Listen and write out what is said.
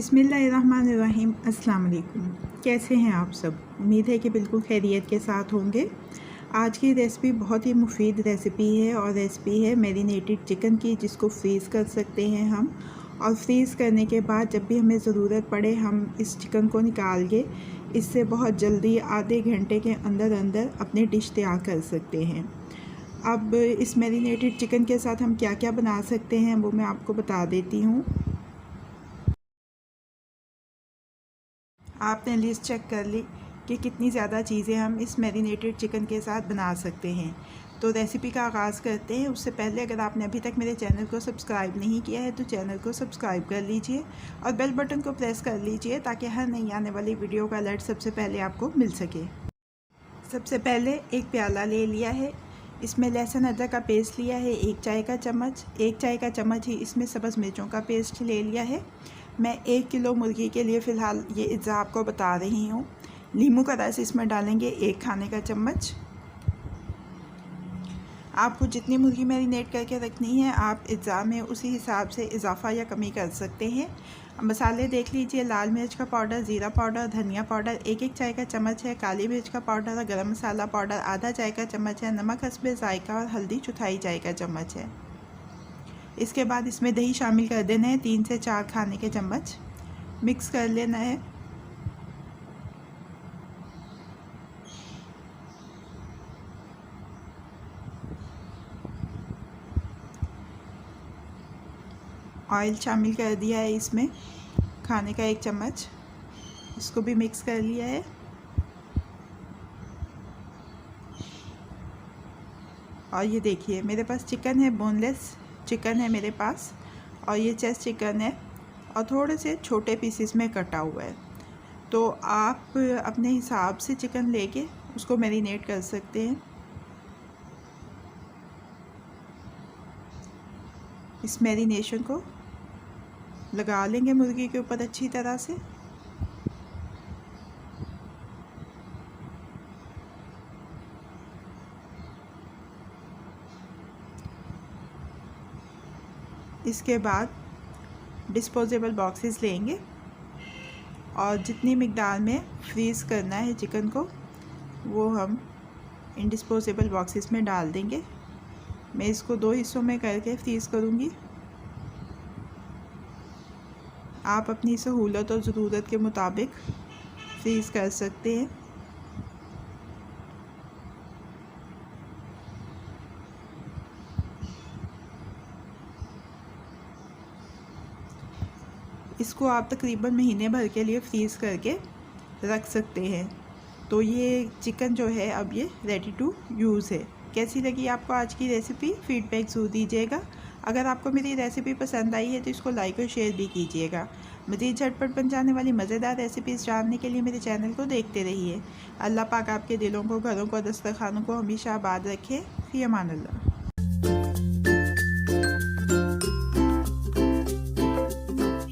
बिस्मिल्लाहिर्रहमानिर्रहीम। अस्सलाम वालेकुम। कैसे हैं आप सब? उम्मीद है कि बिल्कुल खैरियत के साथ होंगे। आज की रेसिपी बहुत ही मुफीद रेसिपी है और रेसिपी है मैरिनेटेड चिकन की, जिसको फ्रीज़ कर सकते हैं हम। और फ्रीज़ करने के बाद जब भी हमें ज़रूरत पड़े हम इस चिकन को निकाल के इससे बहुत जल्दी आधे घंटे के अंदर अंदर अपनी डिश तैयार कर सकते हैं। अब इस मैरिनेटेड चिकन के साथ हम क्या क्या बना सकते हैं वो मैं आपको बता देती हूँ। आपने लिस्ट चेक कर ली कि कितनी ज़्यादा चीज़ें हम इस मैरिनेटेड चिकन के साथ बना सकते हैं। तो रेसिपी का आगाज़ करते हैं। उससे पहले अगर आपने अभी तक मेरे चैनल को सब्सक्राइब नहीं किया है तो चैनल को सब्सक्राइब कर लीजिए और बेल बटन को प्रेस कर लीजिए ताकि हर नई आने वाली वीडियो का अलर्ट सबसे पहले आपको मिल सके। सबसे पहले एक प्याला ले लिया है, इसमें लहसुन अदरक का पेस्ट लिया है 1 चाय का चम्मच। 1 चाय का चम्मच ही इसमें सब्ज़ मिर्चों का पेस्ट ले लिया है। मैं 1 किलो मुर्गी के लिए फ़िलहाल ये इज़्ज़ा आपको बता रही हूँ। नींबू का रस इसमें डालेंगे 1 खाने का चम्मच। आपको जितनी मुर्गी मैरिनेट करके रखनी है आप इज़्ज़ा में उसी हिसाब से इजाफ़ा या कमी कर सकते हैं। मसाले देख लीजिए, लाल मिर्च का पाउडर, ज़ीरा पाउडर, धनिया पाउडर 1-1 चाय का चम्मच है, काली मिर्च का पाउडर और गरम मसाला पाउडर आधा चाय का चम्मच है, नमक हस्बे ज़ायका और हल्दी चौथाई चाय का चम्मच है। इसके बाद इसमें दही शामिल कर देना है 3 से 4 खाने के चम्मच। मिक्स कर लेना है। ऑयल शामिल कर दिया है इसमें खाने का 1 चम्मच, इसको भी मिक्स कर लिया है। और ये देखिए मेरे पास चिकन है, बोनलेस चिकन है मेरे पास, और ये चेस्ट चिकन है और थोड़े से छोटे पीसेस में कटा हुआ है। तो आप अपने हिसाब से चिकन लेके उसको मैरिनेट कर सकते हैं। इस मैरिनेशन को लगा लेंगे मुर्गी के ऊपर अच्छी तरह से। इसके बाद डिस्पोजेबल बॉक्सेस लेंगे और जितनी मिकदार में फ्रीज़ करना है चिकन को वो हम इन डिस्पोजेबल बॉक्सेस में डाल देंगे। मैं इसको 2 हिस्सों में करके फ्रीज़ करूँगी। आप अपनी सहूलत और ज़रूरत के मुताबिक फ्रीज़ कर सकते हैं। इसको आप तकरीबन महीने भर के लिए फ्रीज़ करके रख सकते हैं। तो ये चिकन जो है अब ये रेडी टू यूज़ है। कैसी लगी आपको आज की रेसिपी? फीडबैक ज़रूर दीजिएगा। अगर आपको मेरी रेसिपी पसंद आई है तो इसको लाइक और शेयर भी कीजिएगा। मज़ीद झटपट बन जाने वाली मज़ेदार रेसिपीज़ जानने के लिए मेरे चैनल को देखते रहिए। अल्लाह पाक आपके दिलों को, घरों को, दस्तरखानों को हमेशा आबाद रखे। फ़ी अमान अल्लाह।